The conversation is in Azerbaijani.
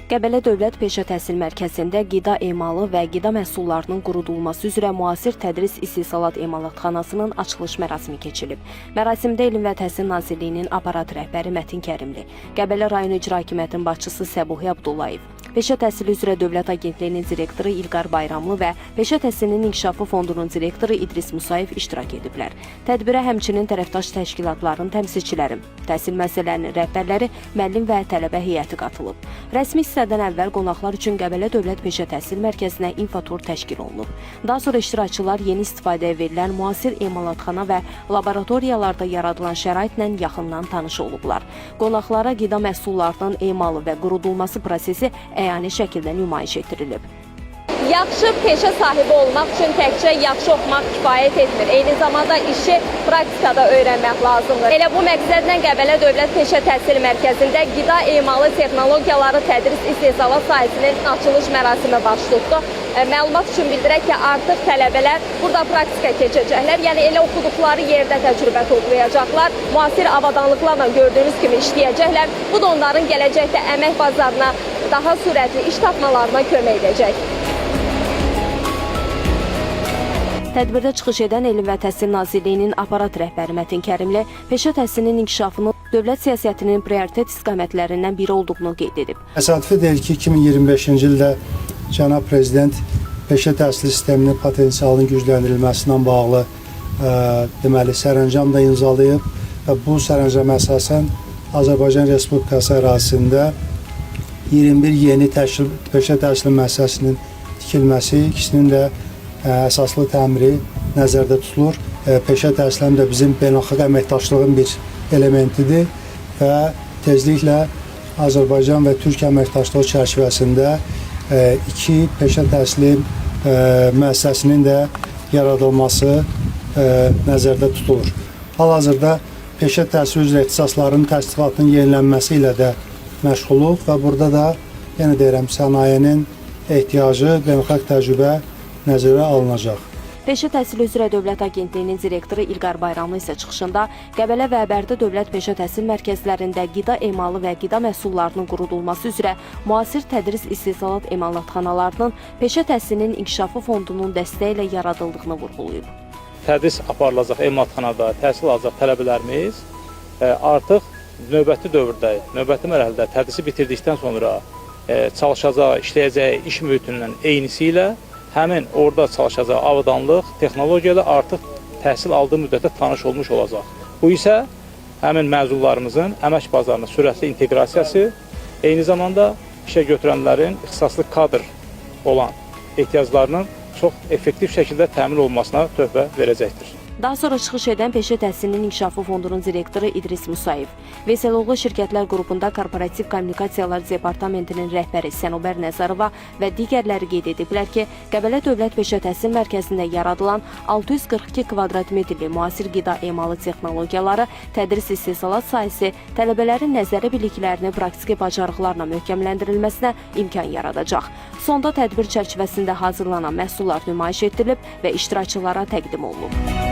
Qəbələ Dövlət Peşə Təhsil Mərkəzində qida emalı və qida məhsullarının qurudulması üzrə müasir tədris istehsalat emalatxanasının açılış mərasimi keçilib. Mərasimdə Elm və Təhsil Nazirliyinin aparat rəhbəri Mətin Kərimli, Qəbələ rayon icra hakimiyyətinin başçısı Səbuhi Abdullayev, Peşə Təhsili üzrə Dövlət Agentliyinin direktoru İlqar Bayramlı və Peşə Təhsilinin İnkişafı Fondunun direktoru İdris Musayev iştirak ediblər. Tədbirə həmçinin tərəfdaş təşkilatların təmsilçiləri, təhsil müəssisələrinin rəhbərləri, müəllim və tələbə heyəti qatılıb. Rəsmi hissədən əvvəl qonaqlar üçün Qəbələ Dövlət Peşə Təhsil Mərkəzinə infotur təşkil olunub. Daha sonra iştirakçılar yeni istifadəyə verilən müasir emalatxana və laboratoriyalarda yaradılan şəraitlə yaxından tanış olublar. Qonaqlara qida məhsullarının emalı və qurudulması prosesi əyani şəkildə nümayiş etdirilib. Yaxşı peşə sahibi olmaq üçün təkcə yaxşı oxumaq kifayət etmir. Eyni zamanda işi praktikada öyrənmək lazımdır. Elə bu məqsədlə Qəbələ Dövlət Peşə Təhsil Mərkəzində qida emalı texnologiyaları tədris istehsalat sahəsinin açılış mərasimi baş tutdu. Məlumat üçün bildirək ki, artıq tələbələr burada praktika keçəcəklər. Yəni elə oxuduqları yerdə təcrübə toplayacaqlar. Müasir avadanlıqlarla gördüyünüz kimi işləyəcəklər. Bu da onların gələcəkdə əmək bazarına daha sürətli iş tapmalarına kömək edəcək. Tədbirdə çıxış edən Elm və Təhsil Nazirliyinin aparat rəhbəri Mətin Kərimli peşə təhsilinin inkişafının dövlət siyasətinin prioritet istiqamətlərindən biri olduğunu qeyd edib. Təsadüfi deyil ki, 2025-ci ildə Cənab Prezident peşə təhsil sisteminin potensialının gücləndirilməsindən bağlı deməli sərəncam da imzalayıb və bu sərəncama əsasən Azərbaycan Respublikası ərazisində 21 yeni peşə təhsil müəssisəsinin tikilməsi, ikisinin də əsaslı təmiri nəzərdə tutulur. Peşə təhsili də bizim beynəlxalq əməkdaşlığın bir elementidir və tezliklə Azərbaycan və Türkiyə əməkdaşlığı çərçivəsində iki peşə təhsili müəssisəsinin də yaradılması nəzərdə tutulur. Hal-hazırda peşə təhsili üzrə ixtisasların təsdiqatının yenilənməsi ilə də məşğuluq və burada da yenə deyirəm sənayenin ehtiyacı, beynəlxalq təcrübə nəzərə alınacaq. Peşə Təhsili üzrə Dövlət Agentliyinin direktoru İlqar Bayramlı isə çıxışında Qəbələ və Bərdə Dövlət Peşə Təhsil Mərkəzlərində qida emalı və qida məhsullarının qurudulması üzrə müasir tədris istehsalat emalatxanalarının Peşə Təhsilinin İnkişafı Fondunun dəstəyi ilə yaradıldığını vurğulayıb. Tədris aparılacaq emalatxanada təhsil alacaq tələbələrimiz artıq növbəti dövrdə, növbəti mərhələdə tədrisi bitirdikdən sonra çalışacaq, işləyəcəyi iş mühitinin eynisi ilə həmin orada çalışacaq avadanlıq, texnologiyalar artıq təhsil aldığı müddətdə tanış olmuş olacaq. Bu isə həmin məzunlarımızın əmək bazarına sürətli inteqrasiyası, eyni zamanda işə götürənlərin ixtisaslı kadr olan ehtiyaclarının çox effektiv şəkildə təmin olunmasına töhfə verəcəkdir. Daha sonra çıxış edən Peşə Təhsilinin İnkişafı Fondunun direktoru İdris Musayev, Veseloğlu Şirkətlər Qrupunda Korporativ Kommunikasiyalar Departamentinin rəhbəri Sənubər Nəzarova və digərləri qeyd ediblər ki, Qəbələ Dövlət Peşə Təhsil Mərkəzində yaradılan 642 kvadrat metrli müasir qida emalı texnologiyaları tədris istehsalat sahəsi tələbələrin nəzəri biliklərini praktiki bacarıqlarla möhkəmləndirilməsinə imkan yaradacaq. Sonda tədbir çərçivəsində hazırlanan məhsullar nümayiş etdirilib və iştirakçılara təqdim olunub.